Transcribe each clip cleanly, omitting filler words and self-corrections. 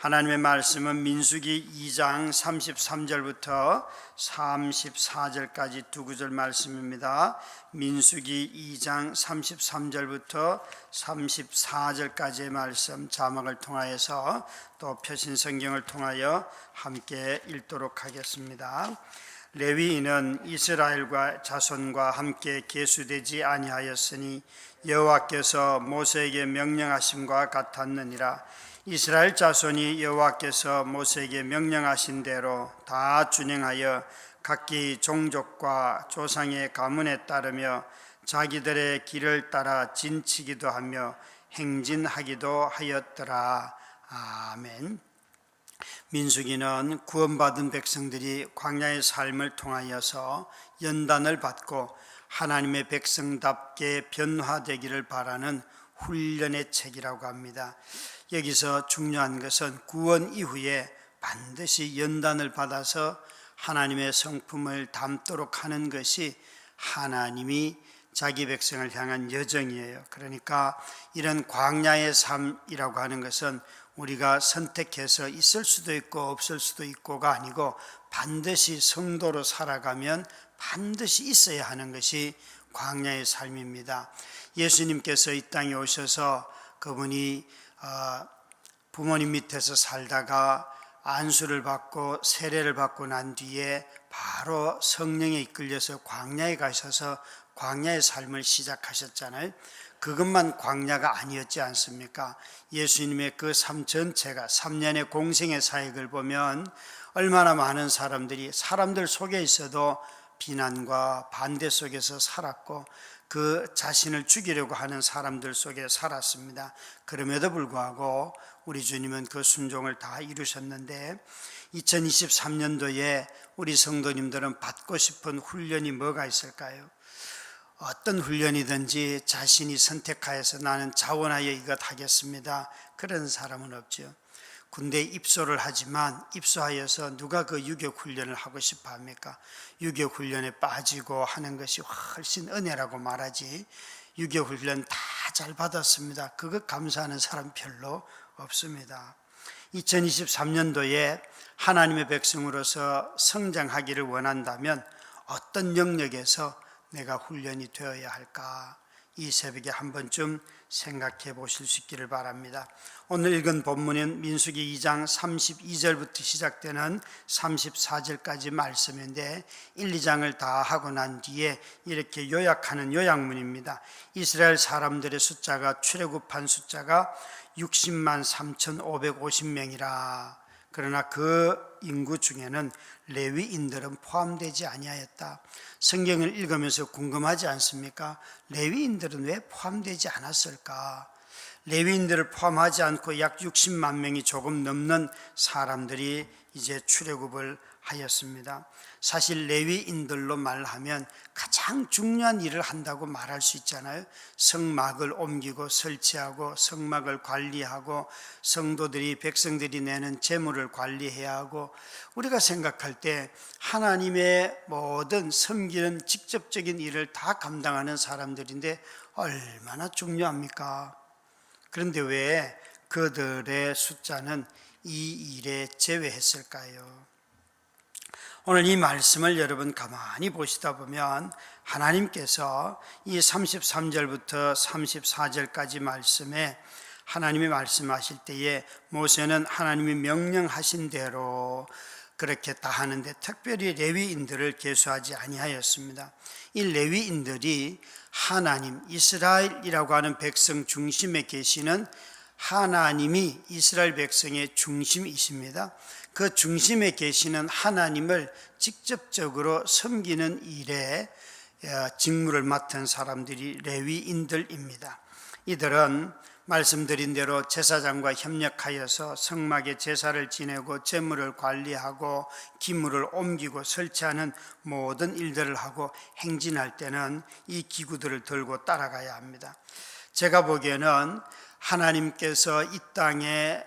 하나님의 말씀은 민수기 2장 33절부터 34절까지 두 구절 말씀입니다. 민수기 2장 33절부터 34절까지의 말씀 자막을 통하여서 또 표신 성경을 통하여 함께 읽도록 하겠습니다. 레위인은 이스라엘과 자손과 함께 계수되지 아니하였으니 여호와께서 모세에게 명령하심과 같았느니라. 이스라엘 자손이 여호와께서 모세에게 명령하신 대로 다 준행하여 각기 종족과 조상의 가문에 따르며 자기들의 길을 따라 진치기도 하며 행진하기도 하였더라. 아멘. 민수기는 구원받은 백성들이 광야의 삶을 통하여서 연단을 받고 하나님의 백성답게 변화되기를 바라는 훈련의 책이라고 합니다. 여기서 중요한 것은 구원 이후에 반드시 연단을 받아서 하나님의 성품을 담도록 하는 것이 하나님이 자기 백성을 향한 여정이에요. 그러니까 이런 광야의 삶이라고 하는 것은 우리가 선택해서 있을 수도 있고 없을 수도 있고가 아니고 반드시 성도로 살아가면 반드시 있어야 하는 것이 광야의 삶입니다. 예수님께서 이 땅에 오셔서 그분이 부모님 밑에서 살다가 안수를 받고 세례를 받고 난 뒤에 바로 성령에 이끌려서 광야에 가셔서 광야의 삶을 시작하셨잖아요. 그것만 광야가 아니었지 않습니까? 예수님의 그 삶 전체가 3년의 공생의 사역을 보면 얼마나 많은 사람들 속에 있어도 비난과 반대 속에서 살았고 그 자신을 죽이려고 하는 사람들 속에 살았습니다. 그럼에도 불구하고 우리 주님은 그 순종을 다 이루셨는데 2023년도에 우리 성도님들은 받고 싶은 훈련이 뭐가 있을까요? 어떤 훈련이든지 자신이 선택하여서 나는 자원하여 이것 하겠습니다. 그런 사람은 없죠. 군대에 입소를 하지만 입소하여서 누가 그 유격훈련을 하고 싶어 합니까? 유격훈련에 빠지고 하는 것이 훨씬 은혜라고 말하지 유격훈련 다 잘 받았습니다. 그것 감사하는 사람 별로 없습니다. 2023년도에 하나님의 백성으로서 성장하기를 원한다면 어떤 영역에서 내가 훈련이 되어야 할까? 이 새벽에 한 번쯤 생각해 보실 수 있기를 바랍니다. 오늘 읽은 본문은 민수기 2장 32절부터 시작되는 34절까지 말씀인데 1, 2장을 다 하고 난 뒤에 이렇게 요약하는 요약문입니다. 이스라엘 사람들의 숫자가 출애굽한 숫자가 60만 3,550명이라. 그러나 그 인구 중에는 레위인들은 포함되지 아니하였다. 성경을 읽으면서 궁금하지 않습니까? 레위인들은 왜 포함되지 않았을까? 레위인들을 포함하지 않고 약 60만 명이 조금 넘는 사람들이 이제 출애굽을 하였습니다. 사실 레위인들로 말하면 가장 중요한 일을 한다고 말할 수 있잖아요. 성막을 옮기고 설치하고 성막을 관리하고 성도들이 백성들이 내는 제물을 관리해야 하고 우리가 생각할 때 하나님의 모든 섬기는 직접적인 일을 다 감당하는 사람들인데 얼마나 중요합니까? 그런데 왜 그들의 숫자는 이 일에 제외했을까요? 오늘 이 말씀을 여러분 가만히 보시다 보면 하나님께서 이 33절부터 34절까지 말씀에 하나님이 말씀하실 때에 모세는 하나님이 명령하신 대로 그렇게 다 하는데 특별히 레위인들을 계수하지 아니하였습니다. 이 레위인들이 하나님, 이스라엘이라고 하는 백성 중심에 계시는 하나님이 이스라엘 백성의 중심이십니다. 그 중심에 계시는 하나님을 직접적으로 섬기는 일에 직무를 맡은 사람들이 레위인들입니다. 이들은 말씀드린 대로 제사장과 협력하여서 성막에 제사를 지내고 제물을 관리하고 기물을 옮기고 설치하는 모든 일들을 하고 행진할 때는 이 기구들을 들고 따라가야 합니다. 제가 보기에는 하나님께서 이 땅에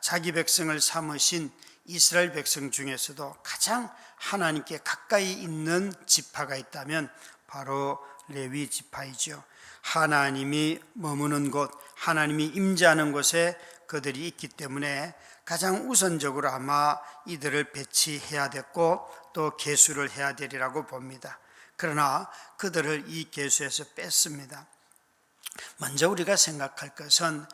자기 백성을 삼으신 이스라엘 백성 중에서도 가장 하나님께 가까이 있는 지파가 있다면 바로 레위 지파이죠. 하나님이 머무는 곳, 하나님이 임재하는 곳에 그들이 있기 때문에 가장 우선적으로 아마 이들을 배치해야 됐고 또 계수를 해야 되리라고 봅니다. 그러나 그들을 이 계수에서 뺐습니다. 먼저 우리가 생각할 것은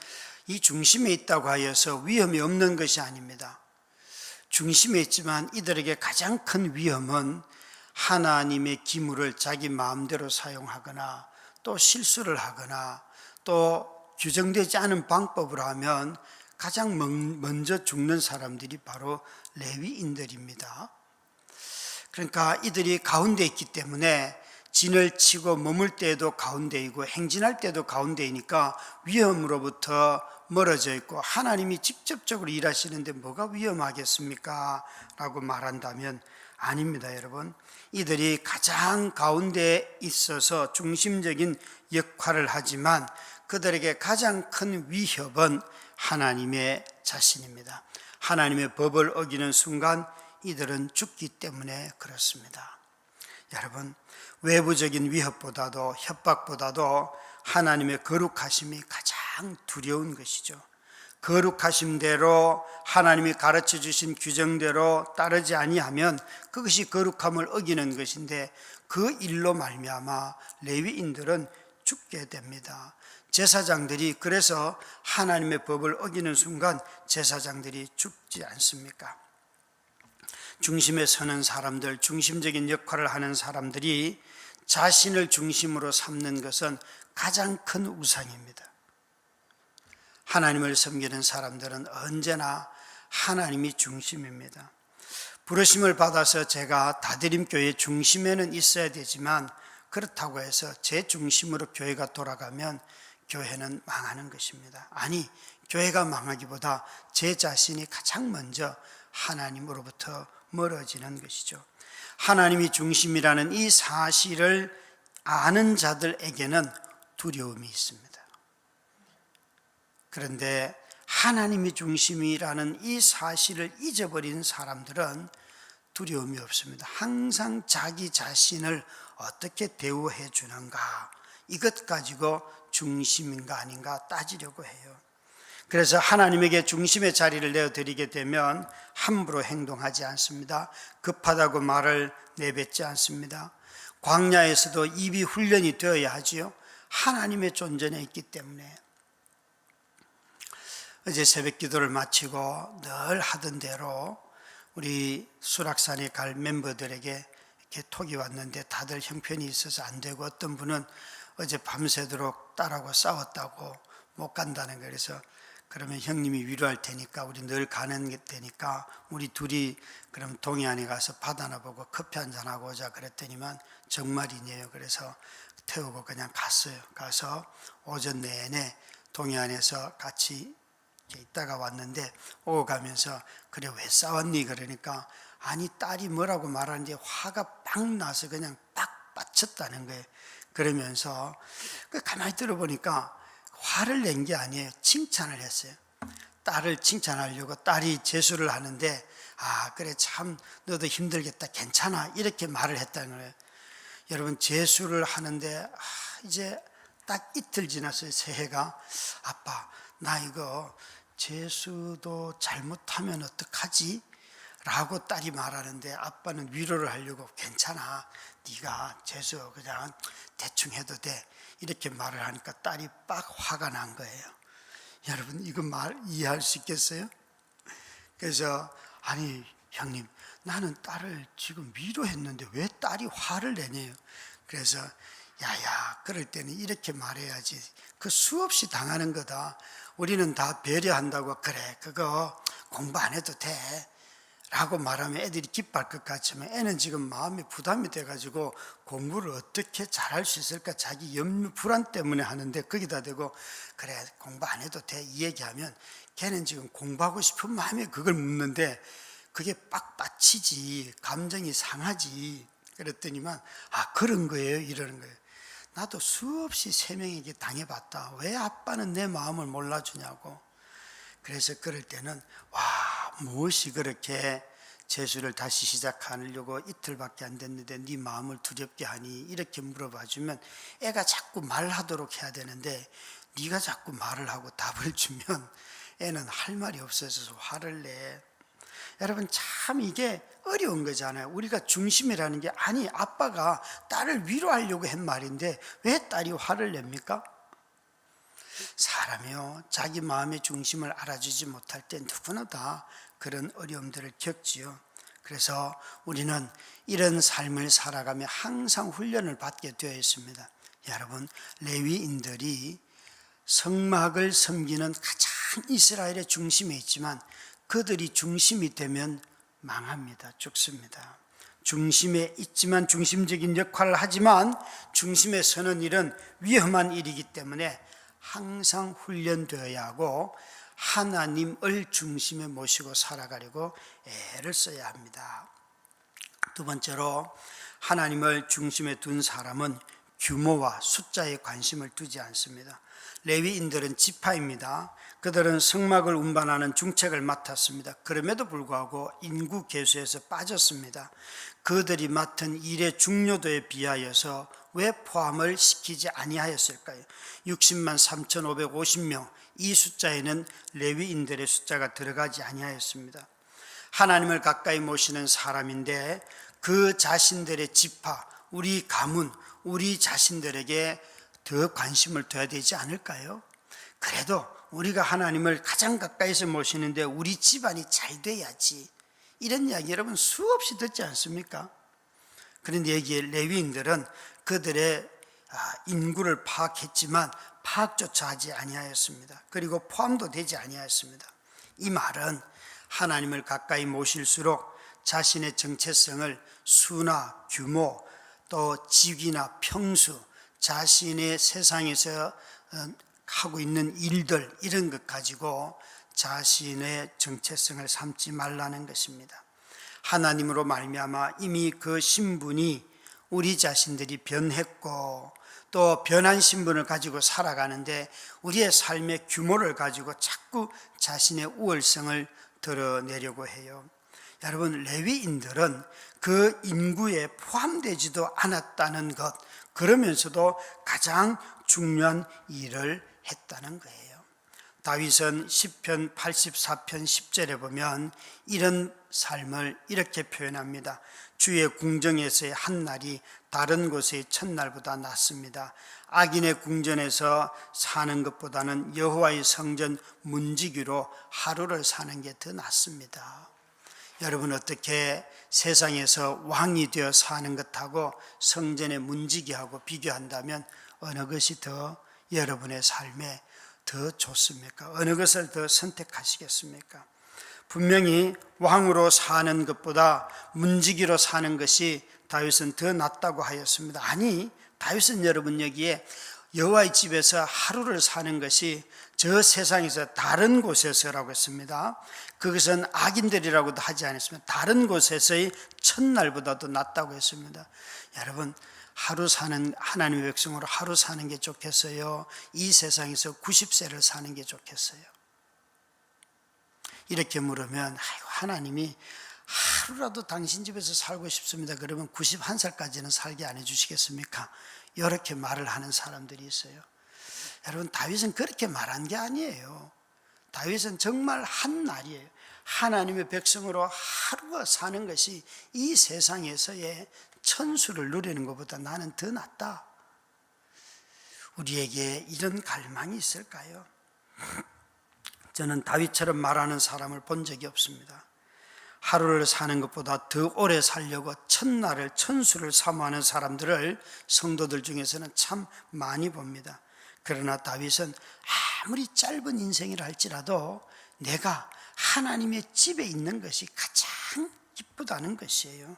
이 중심에 있다고 하여서 위험이 없는 것이 아닙니다. 중심에 있지만 이들에게 가장 큰 위험은 하나님의 기물을 자기 마음대로 사용하거나 또 실수를 하거나 또 규정되지 않은 방법으로 하면 가장 먼저 죽는 사람들이 바로 레위인들입니다. 그러니까 이들이 가운데 있기 때문에 진을 치고 머물 때에도 가운데이고 행진할 때도 가운데이니까 위험으로부터 멀어져 있고 하나님이 직접적으로 일하시는데 뭐가 위험하겠습니까? 라고 말한다면 아닙니다, 여러분. 이들이 가장 가운데에 있어서 중심적인 역할을 하지만 그들에게 가장 큰 위협은 하나님의 자신입니다. 하나님의 법을 어기는 순간 이들은 죽기 때문에 그렇습니다. 여러분, 외부적인 위협보다도 협박보다도 하나님의 거룩하심이 가장 두려운 것이죠. 거룩하심대로 하나님이 가르쳐 주신 규정대로 따르지 아니하면 그것이 거룩함을 어기는 것인데 그 일로 말미암아 레위인들은 죽게 됩니다. 제사장들이 그래서 하나님의 법을 어기는 순간 제사장들이 죽지 않습니까? 중심에 서는 사람들, 중심적인 역할을 하는 사람들이 자신을 중심으로 삼는 것은 가장 큰 우상입니다. 하나님을 섬기는 사람들은 언제나 하나님이 중심입니다. 부르심을 받아서 제가 다드림교회 중심에는 있어야 되지만 그렇다고 해서 제 중심으로 교회가 돌아가면 교회는 망하는 것입니다. 아니, 교회가 망하기보다 제 자신이 가장 먼저 하나님으로부터 멀어지는 것이죠. 하나님이 중심이라는 이 사실을 아는 자들에게는 두려움이 있습니다. 그런데 하나님이 중심이라는 이 사실을 잊어버린 사람들은 두려움이 없습니다. 항상 자기 자신을 어떻게 대우해 주는가, 이것 가지고 중심인가 아닌가 따지려고 해요. 그래서 하나님에게 중심의 자리를 내어드리게 되면 함부로 행동하지 않습니다. 급하다고 말을 내뱉지 않습니다. 광야에서도 입이 훈련이 되어야 하지요. 하나님의 존전에 있기 때문에. 어제 새벽 기도를 마치고 늘 하던 대로 우리 수락산에 갈 멤버들에게 이렇게 톡이 왔는데 다들 형편이 있어서 안 되고 어떤 분은 어제 밤새도록 딸하고 싸웠다고 못 간다는 거예요. 그래서 그러면 형님이 위로할 테니까 우리 늘 가는 게 되니까 우리 둘이 그럼 동해안에 가서 바다나 보고 커피 한잔하고 오자 그랬더니만 정말이네요. 그래서 태우고 그냥 갔어요. 가서 오전 내내 동해안에서 같이 있다가 왔는데 오고 가면서 그래 왜 싸웠니? 그러니까 아니 딸이 뭐라고 말하는데 화가 빡 나서 그냥 빡 빠쳤다는 거예요. 그러면서 가만히 들어보니까 화를 낸 게 아니에요. 칭찬을 했어요. 딸을 칭찬하려고 딸이 재수를 하는데 아 그래 참 너도 힘들겠다 괜찮아 이렇게 말을 했다는 거예요. 여러분 재수를 하는데 이제 딱 이틀 지났어요. 새해가 아빠 나 이거 재수도 잘못하면 어떡하지? 라고 딸이 말하는데 아빠는 위로를 하려고 괜찮아 네가 재수 그냥 대충 해도 돼 이렇게 말을 하니까 딸이 빡 화가 난 거예요. 여러분 이거 말 이해할 수 있겠어요? 그래서 아니 형님 나는 딸을 지금 위로했는데 왜 딸이 화를 내네요. 그래서 야야 그럴 때는 이렇게 말해야지 그 수없이 당하는 거다. 우리는 다 배려한다고 그래 그거 공부 안 해도 돼 라고 말하면 애들이 기뻐할 것 같지만 애는 지금 마음이 부담이 돼가지고 공부를 어떻게 잘할 수 있을까 자기 염려 불안 때문에 하는데 거기다 대고 그래 공부 안 해도 돼 이 얘기하면 걔는 지금 공부하고 싶은 마음에 그걸 묻는데 그게 빡빡치지 감정이 상하지. 그랬더니만 아 그런 거예요 이러는 거예요. 나도 수없이 세 명에게 당해봤다. 왜 아빠는 내 마음을 몰라주냐고. 그래서 그럴 때는 와 무엇이 그렇게 재수를 다시 시작하려고 이틀밖에 안 됐는데 네 마음을 두렵게 하니 이렇게 물어봐주면 애가 자꾸 말하도록 해야 되는데 네가 자꾸 말을 하고 답을 주면 애는 할 말이 없어서 화를 내. 여러분, 참 이게 어려운 거잖아요. 우리가 중심이라는 게, 아니 아빠가 딸을 위로하려고 한 말인데 왜 딸이 화를 냅니까? 사람이요, 자기 마음의 중심을 알아주지 못할 때 누구나 다 그런 어려움들을 겪지요. 그래서 우리는 이런 삶을 살아가며 항상 훈련을 받게 되어 있습니다. 여러분, 레위인들이 성막을 섬기는 가장 이스라엘의 중심에 있지만 그들이 중심이 되면 망합니다. 죽습니다. 중심에 있지만, 중심적인 역할을 하지만 중심에 서는 일은 위험한 일이기 때문에 항상 훈련되어야 하고 하나님을 중심에 모시고 살아가려고 애를 써야 합니다. 두 번째로, 하나님을 중심에 둔 사람은 규모와 숫자에 관심을 두지 않습니다. 레위인들은 지파입니다. 그들은 성막을 운반하는 중책을 맡았습니다. 그럼에도 불구하고 인구 계수에서 빠졌습니다. 그들이 맡은 일의 중요도에 비하여서 왜 포함을 시키지 아니하였을까요? 60만 3,550명, 이 숫자에는 레위인들의 숫자가 들어가지 아니하였습니다. 하나님을 가까이 모시는 사람인데 그 자신들의 지파, 우리 가문, 우리 자신들에게 더 관심을 둬야 되지 않을까요? 그래도 우리가 하나님을 가장 가까이서 모시는데 우리 집안이 잘 돼야지, 이런 이야기 여러분 수없이 듣지 않습니까? 그런데 여기에 레위인들은 그들의 인구를 파악했지만 파악조차 하지 아니하였습니다. 그리고 포함도 되지 아니하였습니다. 이 말은 하나님을 가까이 모실수록 자신의 정체성을 수나 규모, 또 직위나 평수, 자신의 세상에서 하고 있는 일들, 이런 것 가지고 자신의 정체성을 삼지 말라는 것입니다. 하나님으로 말미암아 이미 그 신분이 우리 자신들이 변했고 또 변한 신분을 가지고 살아가는데 우리의 삶의 규모를 가지고 자꾸 자신의 우월성을 드러내려고 해요. 여러분, 레위인들은 그 인구에 포함되지도 않았다는 것, 그러면서도 가장 중요한 일을 했다는 거예요. 다윗은 시편 84편 10절에 보면 이런 삶을 이렇게 표현합니다. 주의 궁정에서의 한 날이 다른 곳의 첫날보다 낫습니다. 악인의 궁전에서 사는 것보다는 여호와의 성전 문지기로 하루를 사는 게 더 낫습니다. 여러분, 어떻게 세상에서 왕이 되어 사는 것하고 성전의 문지기하고 비교한다면 어느 것이 더 여러분의 삶에 더 좋습니까? 어느 것을 더 선택하시겠습니까? 분명히 왕으로 사는 것보다 문지기로 사는 것이 다윗은 더 낫다고 하였습니다. 아니, 다윗은 여러분 여기에 여호와의 집에서 하루를 사는 것이 저 세상에서 다른 곳에서라고 했습니다. 그것은 악인들이라고도 하지 않았습니다. 다른 곳에서의 첫날보다도 낫다고 했습니다. 여러분, 하루 사는, 하나님의 백성으로 하루 사는 게 좋겠어요? 이 세상에서 90세를 사는 게 좋겠어요? 이렇게 물으면, 아이고, 하나님이 하루라도 당신 집에서 살고 싶습니다. 그러면 91살까지는 살게 안 해주시겠습니까? 이렇게 말을 하는 사람들이 있어요. 여러분, 다윗은 그렇게 말한 게 아니에요. 다윗은 정말 한 날이에요. 하나님의 백성으로 하루가 사는 것이 이 세상에서의 천수를 누리는 것보다 나는 더 낫다. 우리에게 이런 갈망이 있을까요? 저는 다윗처럼 말하는 사람을 본 적이 없습니다. 하루를 사는 것보다 더 오래 살려고 첫날을, 천수를 사모하는 사람들을 성도들 중에서는 참 많이 봅니다. 그러나 다윗은 아무리 짧은 인생이라 할지라도 내가 하나님의 집에 있는 것이 가장 기쁘다는 것이에요.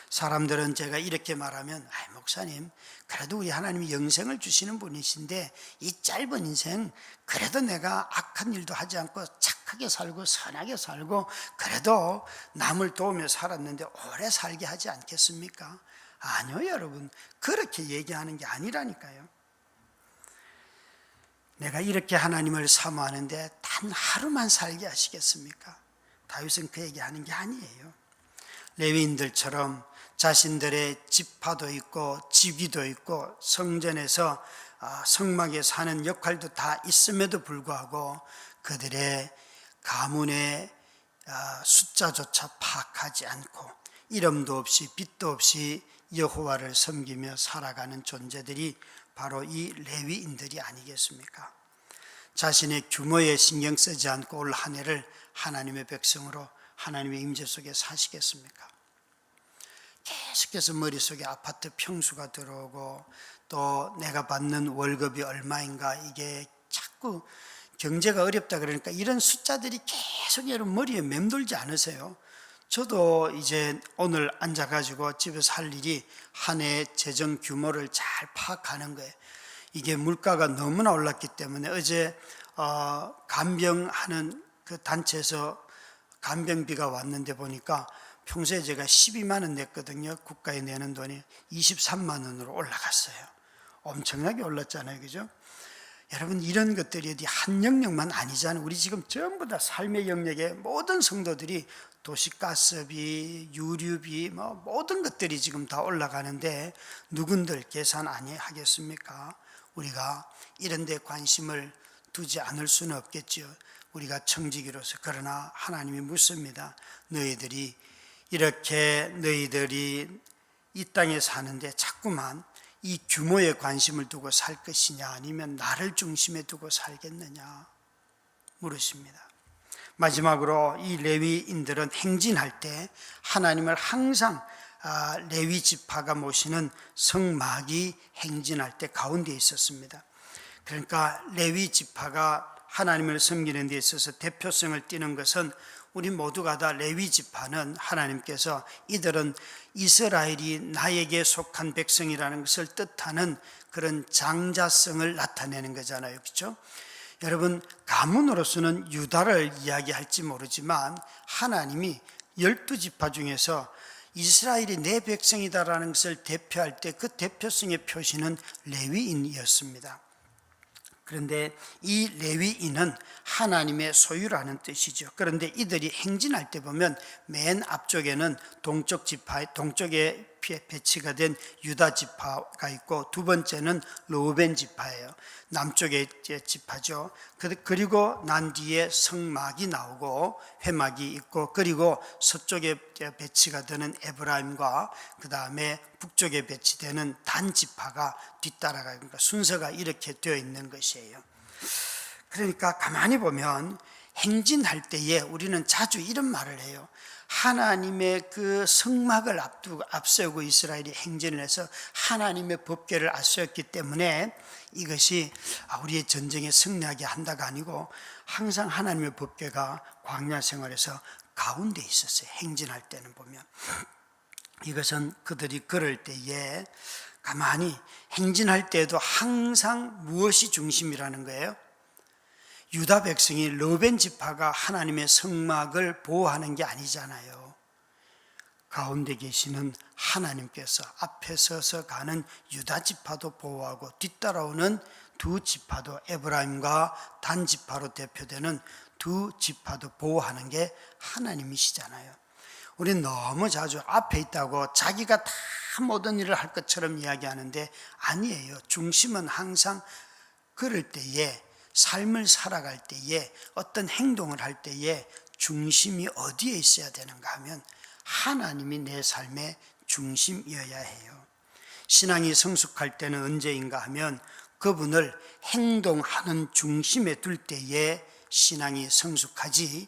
사람들은 제가 이렇게 말하면, 목사님, 그래도 우리 하나님이 영생을 주시는 분이신데 이 짧은 인생 그래도 내가 악한 일도 하지 않고 착하게 살고 선하게 살고 그래도 남을 도우며 살았는데 오래 살게 하지 않겠습니까? 아니요, 여러분, 그렇게 얘기하는 게 아니라니까요. 내가 이렇게 하나님을 사모하는데 단 하루만 살게 하시겠습니까? 다윗은 그 얘기하는 게 아니에요. 레위인들처럼 자신들의 지파도 있고 직위도 있고 성전에서 성막에 사는 역할도 다 있음에도 불구하고 그들의 가문의 숫자조차 파악하지 않고 이름도 없이 빛도 없이 여호와를 섬기며 살아가는 존재들이 바로 이 레위인들이 아니겠습니까? 자신의 규모에 신경 쓰지 않고 올 한 해를 하나님의 백성으로 하나님의 임재 속에 사시겠습니까? 계속해서 머릿속에 아파트 평수가 들어오고 또 내가 받는 월급이 얼마인가, 이게 자꾸 경제가 어렵다 그러니까 이런 숫자들이 계속 여러분 머리에 맴돌지 않으세요? 저도 이제 오늘 앉아가지고 집에서 할 일이 한 해 재정 규모를 잘 파악하는 거예요. 이게 물가가 너무나 올랐기 때문에 어제 간병하는 그 단체에서 간병비가 왔는데 보니까 평소에 제가 12만 원 냈거든요. 국가에 내는 돈이 23만 원으로 올라갔어요. 엄청나게 올랐잖아요. 그죠? 여러분, 이런 것들이 어디 한 영역만 아니잖아요. 우리 지금 전부 다 삶의 영역에 모든 성도들이 도시가스비, 유류비, 모든 것들이 지금 다 올라가는데 누군들 계산 아니 하겠습니까? 우리가 이런 데 관심을 두지 않을 수는 없겠죠. 우리가 청지기로서. 그러나 하나님이 묻습니다. 너희들이 이 땅에 사는데 자꾸만 이 규모에 관심을 두고 살 것이냐, 아니면 나를 중심에 두고 살겠느냐 물으십니다. 마지막으로 이 레위인들은 행진할 때 하나님을 항상 레위 지파가 모시는 성막이 행진할 때 가운데 있었습니다. 그러니까 레위 지파가 하나님을 섬기는 데 있어서 대표성을 띠는 것은, 우리 모두가 다 레위 지파는 하나님께서 이들은 이스라엘이 나에게 속한 백성이라는 것을 뜻하는 그런 장자성을 나타내는 거잖아요. 그렇죠? 여러분, 가문으로서는 유다를 이야기할지 모르지만 하나님이 12지파 중에서 이스라엘이 내 백성이다라는 것을 대표할 때 그 대표성의 표시는 레위인이었습니다. 그런데 이 레위인은 하나님의 소유라는 뜻이죠. 그런데 이들이 행진할 때 보면 맨 앞쪽에는 동쪽에 배치가 된 유다 지파가 있고, 두 번째는 르우벤 지파예요. 남쪽의 지파죠. 그리고 난 뒤에 성막이 나오고 회막이 있고, 그리고 서쪽에 배치가 되는 에브라임과 그 다음에 북쪽에 배치되는 단 지파가 뒤따라가니까 순서가 이렇게 되어 있는 것이에요. 그러니까 가만히 보면 행진할 때에 우리는 자주 이런 말을 해요. 하나님의 그 성막을 앞세우고 이스라엘이 행진을 해서 하나님의 법궤를 앞세웠기 때문에 이것이 우리의 전쟁에 승리하게 한다가 아니고, 항상 하나님의 법궤가 광야 생활에서 가운데 있었어요. 행진할 때는 보면 이것은 그들이 걸을 때에 가만히 행진할 때에도 항상 무엇이 중심이라는 거예요? 유다 백성이 르우벤 지파가 하나님의 성막을 보호하는 게 아니잖아요. 가운데 계시는 하나님께서 앞에 서서 가는 유다 지파도 보호하고, 뒤따라오는 두 지파도, 에브라임과 단 지파로 대표되는 두 지파도 보호하는 게 하나님이시잖아요. 우리는 너무 자주 앞에 있다고 자기가 다 모든 일을 할 것처럼 이야기하는데 아니에요. 중심은 항상 걸을 때에, 삶을 살아갈 때에, 어떤 행동을 할 때에 중심이 어디에 있어야 되는가 하면 하나님이 내 삶의 중심이어야 해요. 신앙이 성숙할 때는 언제인가 하면 그분을 행동하는 중심에 둘 때에 신앙이 성숙하지,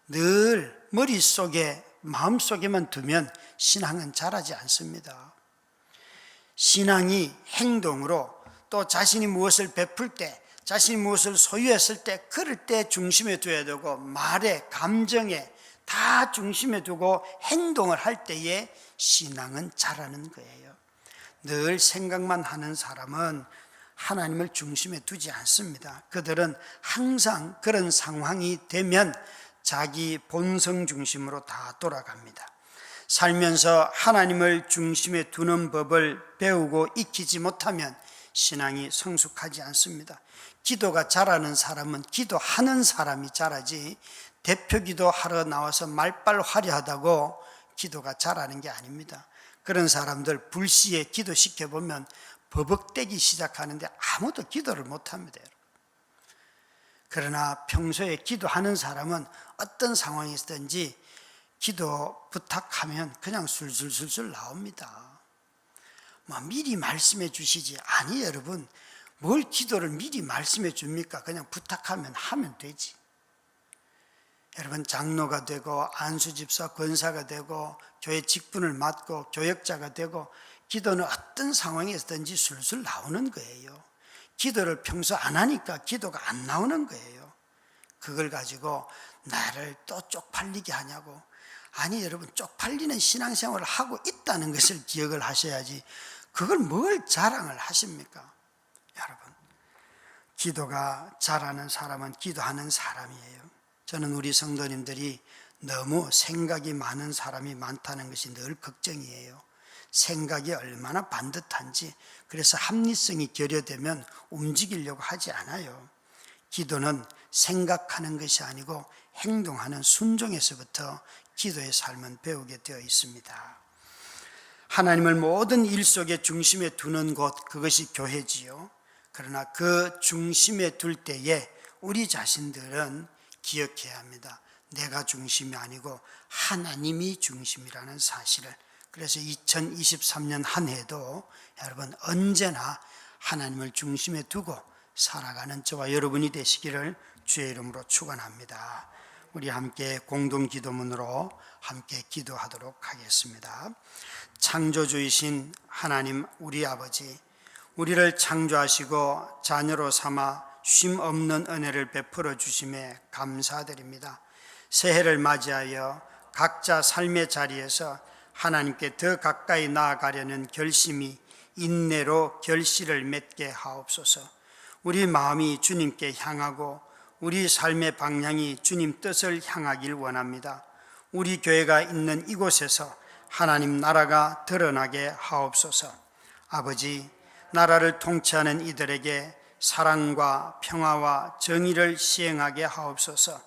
늘 머릿속에 마음속에만 두면 신앙은 자라지 않습니다. 신앙이 행동으로, 또 자신이 무엇을 베풀 때, 자신이 무엇을 소유했을 때, 그럴 때 중심에 둬야 되고, 말에, 감정에 다 중심에 두고 행동을 할 때에 신앙은 자라는 거예요. 늘 생각만 하는 사람은 하나님을 중심에 두지 않습니다. 그들은 항상 그런 상황이 되면 자기 본성 중심으로 다 돌아갑니다. 살면서 하나님을 중심에 두는 법을 배우고 익히지 못하면 신앙이 성숙하지 않습니다. 기도가 잘하는 사람은 기도하는 사람이 잘하지, 대표 기도하러 나와서 말빨 화려하다고 기도가 잘하는 게 아닙니다. 그런 사람들 불시에 기도시켜보면 버벅대기 시작하는데 아무도 기도를 못합니다. 그러나 평소에 기도하는 사람은 어떤 상황이든지 기도 부탁하면 그냥 술술술술 나옵니다. 뭐 미리 말씀해 주시지. 아니 여러분, 뭘 기도를 미리 말씀해 줍니까? 그냥 부탁하면 하면 되지. 여러분, 장로가 되고 안수집사 권사가 되고 교회 직분을 맡고 교역자가 되고 기도는 어떤 상황에서든지 술술 나오는 거예요. 기도를 평소 안 하니까 기도가 안 나오는 거예요. 그걸 가지고 나를 또 쪽팔리게 하냐고. 아니 여러분, 쪽팔리는 신앙생활을 하고 있다는 것을 기억을 하셔야지 그걸 뭘 자랑을 하십니까? 여러분, 기도가 잘하는 사람은 기도하는 사람이에요. 저는 우리 성도님들이 너무 생각이 많은 사람이 많다는 것이 늘 걱정이에요. 생각이 얼마나 반듯한지. 그래서 합리성이 결여되면 움직이려고 하지 않아요. 기도는 생각하는 것이 아니고 행동하는 순종에서부터 기도의 삶은 배우게 되어 있습니다. 하나님을 모든 일 속에 중심에 두는 곳, 그것이 교회지요. 그러나 그 중심에 둘 때에 우리 자신들은 기억해야 합니다. 내가 중심이 아니고 하나님이 중심이라는 사실을. 그래서 2023년 한 해도 여러분 언제나 하나님을 중심에 두고 살아가는 저와 여러분이 되시기를 주의 이름으로 축원합니다. 우리 함께 공동 기도문으로 함께 기도하도록 하겠습니다. 창조주이신 하나님 우리 아버지, 우리를 창조하시고 자녀로 삼아 쉼 없는 은혜를 베풀어 주심에 감사드립니다. 새해를 맞이하여 각자 삶의 자리에서 하나님께 더 가까이 나아가려는 결심이 인내로 결실을 맺게 하옵소서. 우리 마음이 주님께 향하고 우리 삶의 방향이 주님 뜻을 향하길 원합니다. 우리 교회가 있는 이곳에서 하나님 나라가 드러나게 하옵소서. 아버지, 나라를 통치하는 이들에게 사랑과 평화와 정의를 시행하게 하옵소서.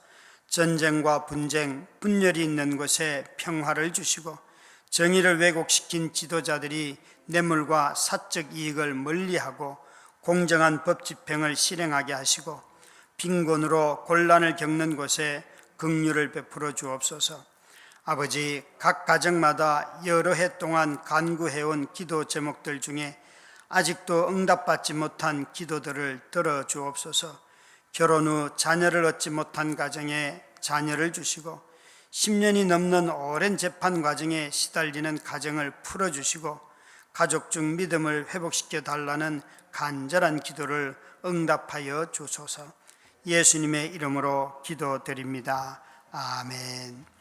전쟁과 분쟁, 분열이 있는 곳에 평화를 주시고 정의를 왜곡시킨 지도자들이 뇌물과 사적 이익을 멀리하고 공정한 법 집행을 실행하게 하시고 빈곤으로 곤란을 겪는 곳에 긍휼을 베풀어 주옵소서. 아버지, 각 가정마다 여러 해 동안 간구해온 기도 제목들 중에 아직도 응답받지 못한 기도들을 들어주옵소서. 결혼 후 자녀를 얻지 못한 가정에 자녀를 주시고 10년이 넘는 오랜 재판 과정에 시달리는 가정을 풀어주시고 가족 중 믿음을 회복시켜 달라는 간절한 기도를 응답하여 주소서. 예수님의 이름으로 기도드립니다. 아멘.